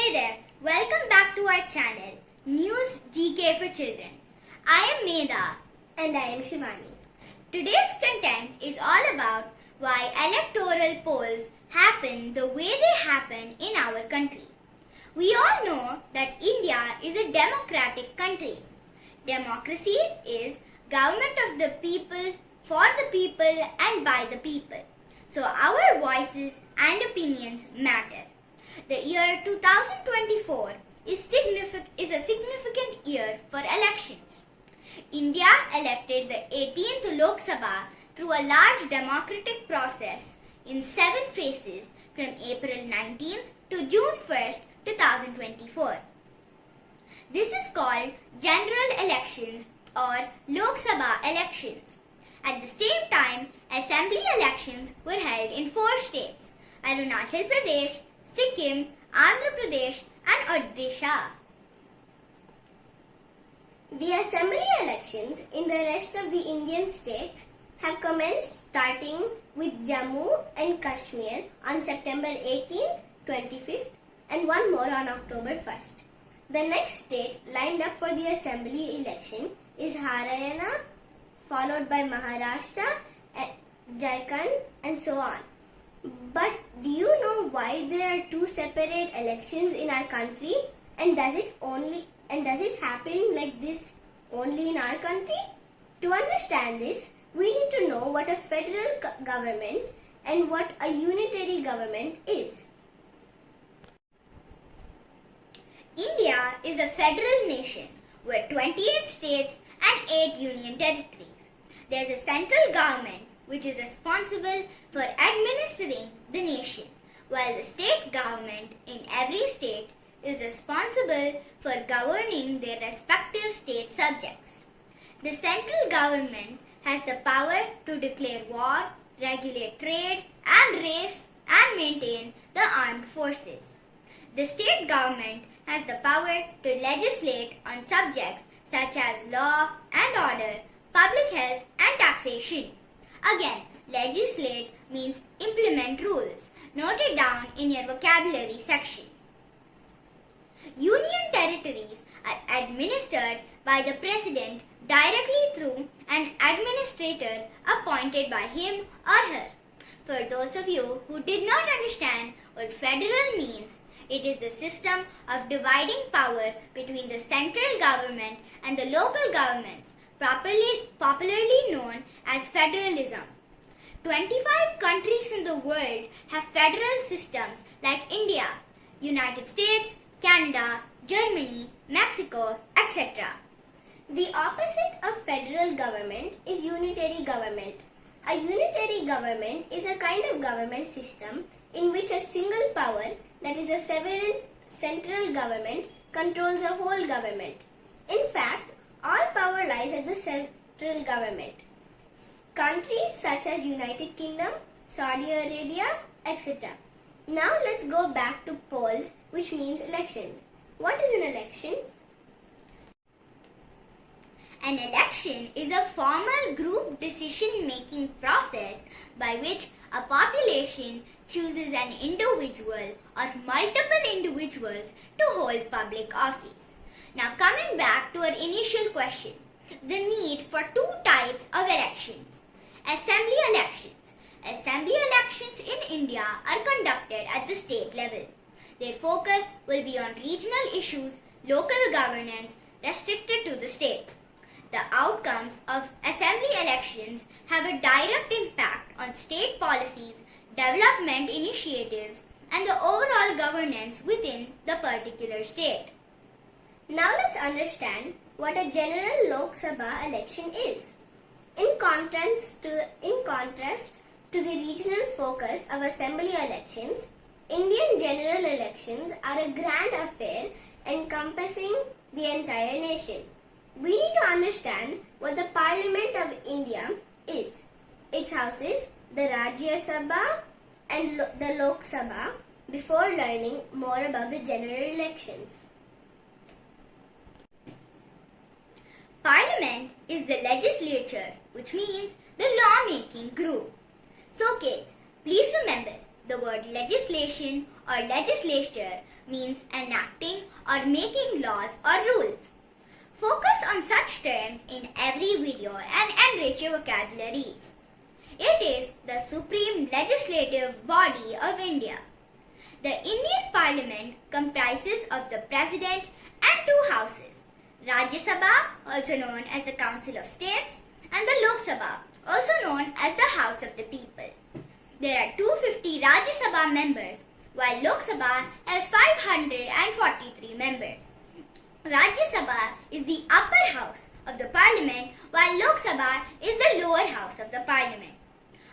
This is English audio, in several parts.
Hey there, welcome back to our channel, News GK for Children. I am Medha. And I am Shivani. Today's content is all about why electoral polls happen the way they happen in our country. We all know that India is a democratic country. Democracy is government of the people, for the people and by the people. So our voices and opinions matter. The year 2024 is a significant year for elections. India elected the 18th Lok Sabha through a large democratic process in 7 phases from April 19th to June 1st, 2024. This is called general elections or Lok Sabha elections. At the same time, assembly elections were held in 4 states: Arunachal Pradesh, Sikkim, Andhra Pradesh and Odisha. The assembly elections in the rest of the Indian states have commenced starting with Jammu and Kashmir on September 18th, 25th and one more on October 1st. The next state lined up for the assembly election is Haryana, followed by Maharashtra, Jharkhand and so on. But do you know why there are 2 separate elections in our country, and does it happen like this only in our country? To understand this, we need to know what a federal government and what a unitary government is. India is a federal nation with 28 states and 8 union territories. There is a central government which is responsible for administering the nation, while the state government in every state is responsible for governing their respective state subjects. The central government has the power to declare war, regulate trade and race and maintain the armed forces. The state government has the power to legislate on subjects such as law and order, public health and taxation. Again, legislate means implement rules. Note it down in your vocabulary section. Union territories are administered by the president directly through an administrator appointed by him or her. For those of you who did not understand what federal means, it is the system of dividing power between the central government and the local governments, popularly known as federalism. 25 countries in the world have federal systems like India, United States, Canada, Germany, Mexico, etc. The opposite of federal government is unitary government. A unitary government is a kind of government system in which a single power, that is a sovereign central government, controls the whole government. In fact, all power lies at the central government. Countries such as United Kingdom, Saudi Arabia, etc. Now let's go back to polls, which means elections. What is an election? An election is a formal group decision-making process by which a population chooses an individual or multiple individuals to hold public office. Now coming back to our initial question, the need for 2 types of elections. Assembly elections. Assembly elections in India are conducted at the state level. Their focus will be on regional issues, local governance restricted to the state. The outcomes of assembly elections have a direct impact on state policies, development initiatives, and the overall governance within the particular state. Now let's understand what a general Lok Sabha election is. In contrast to the regional focus of assembly elections, Indian general elections are a grand affair encompassing the entire nation. We need to understand what the Parliament of India is. Its houses, the Rajya Sabha and the Lok Sabha, before learning more about the general elections. Parliament is the legislature, which means the law-making group. So kids, please remember, The word legislation or legislature means enacting or making laws or rules. Focus on such terms in every video and enrich your vocabulary. It is the supreme legislative body of India. The Indian Parliament comprises of the President and two houses, Rajya Sabha, also known as the Council of States, and the Lok Sabha, also known as the House of the People. There are 250 Rajya Sabha members, while Lok Sabha has 543 members. Rajya Sabha is the upper house of the Parliament, while Lok Sabha is the lower house of the Parliament.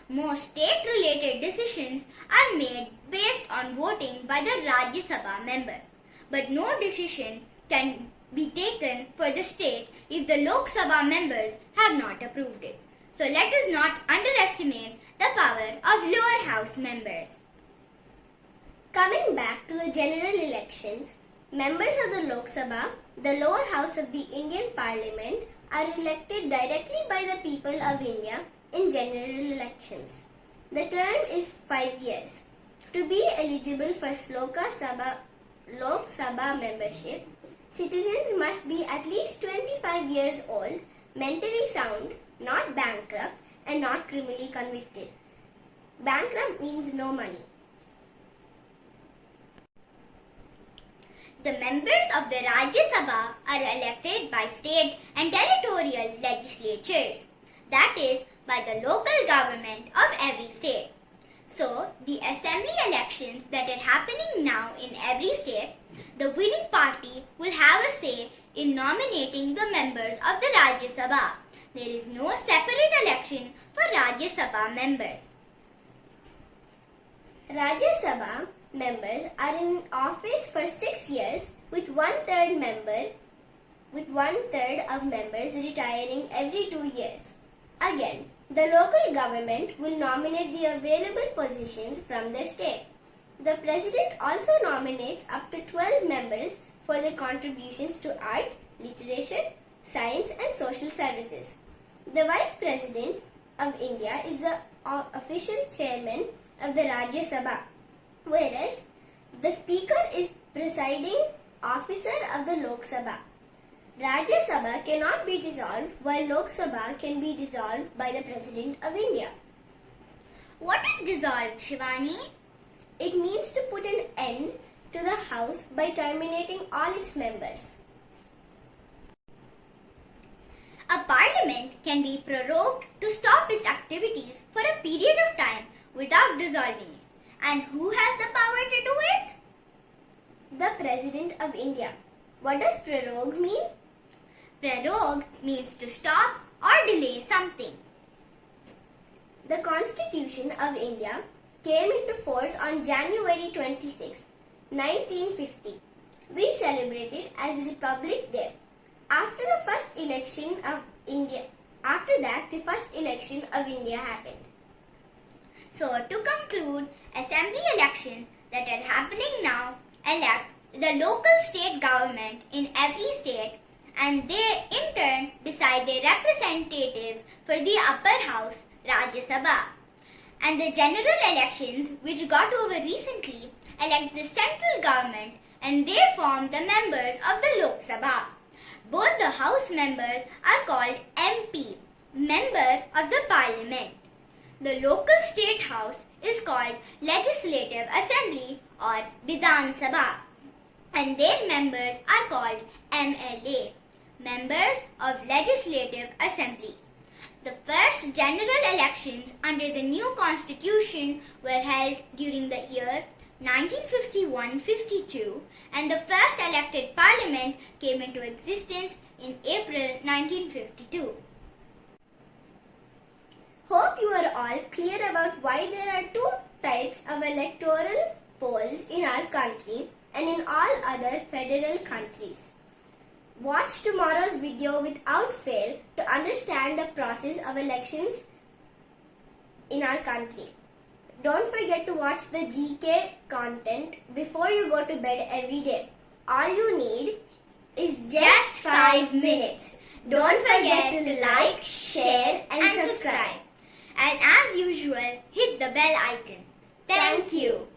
Most state-related decisions are made based on voting by the Rajya Sabha members, but no decision can be taken for the state if the Lok Sabha members have not approved it. So let us not underestimate the power of lower house members. Coming back to the general elections, members of the Lok Sabha, the lower house of the Indian Parliament, are elected directly by the people of India in general elections. The term is 5 years. To be eligible for Lok Sabha membership, citizens must be at least 25 years old, mentally sound, not bankrupt, and not criminally convicted. Bankrupt means no money. The members of the Rajya Sabha are elected by state and territorial legislatures, that is, by the local government of every state. So, the assembly elections that are happening now in every state, the winning party will have a say in nominating the members of the Rajya Sabha. There is no separate election for Rajya Sabha members. Rajya Sabha members are in office for 6 years with one-third of members retiring every 2 years. Again, the local government will nominate the available positions from the state. The president also nominates up to 12 members for their contributions to art, literature, science and social services. The vice president of India is the official chairman of the Rajya Sabha, whereas the speaker is presiding officer of the Lok Sabha. Rajya Sabha cannot be dissolved while Lok Sabha can be dissolved by the President of India. What is dissolved, Shivani? It means to put an end to the House by terminating all its members. A parliament can be prorogued to stop its activities for a period of time without dissolving it. And who has the power to do it? The President of India. What does prorogue mean? Prorogue means to stop or delay something. The Constitution of India came into force on January 26, 1950. We celebrate it as Republic Day. After the first election of India happened. So to conclude, assembly elections that are happening now elect the local state government in every state, and they in turn decide their representatives for the upper house, Rajya Sabha. And the general elections which got over recently elect the central government, and they form the members of the Lok Sabha. Both the house members are called MP, Member of the Parliament. The local state house is called Legislative Assembly or Vidhan Sabha, and their members are called MLA, Members of Legislative Assembly. The first general elections under the new constitution were held during the year 1951-52, and the first elected parliament came into existence in April 1952. Hope you are all clear about why there are two types of electoral polls in our country and in all other federal countries. Watch tomorrow's video without fail to understand the process of elections in our country. Don't forget to watch the GK content before you go to bed every day. All you need is just 5 minutes. Don't forget to like, share and subscribe. And as usual, hit the bell icon. Thank you.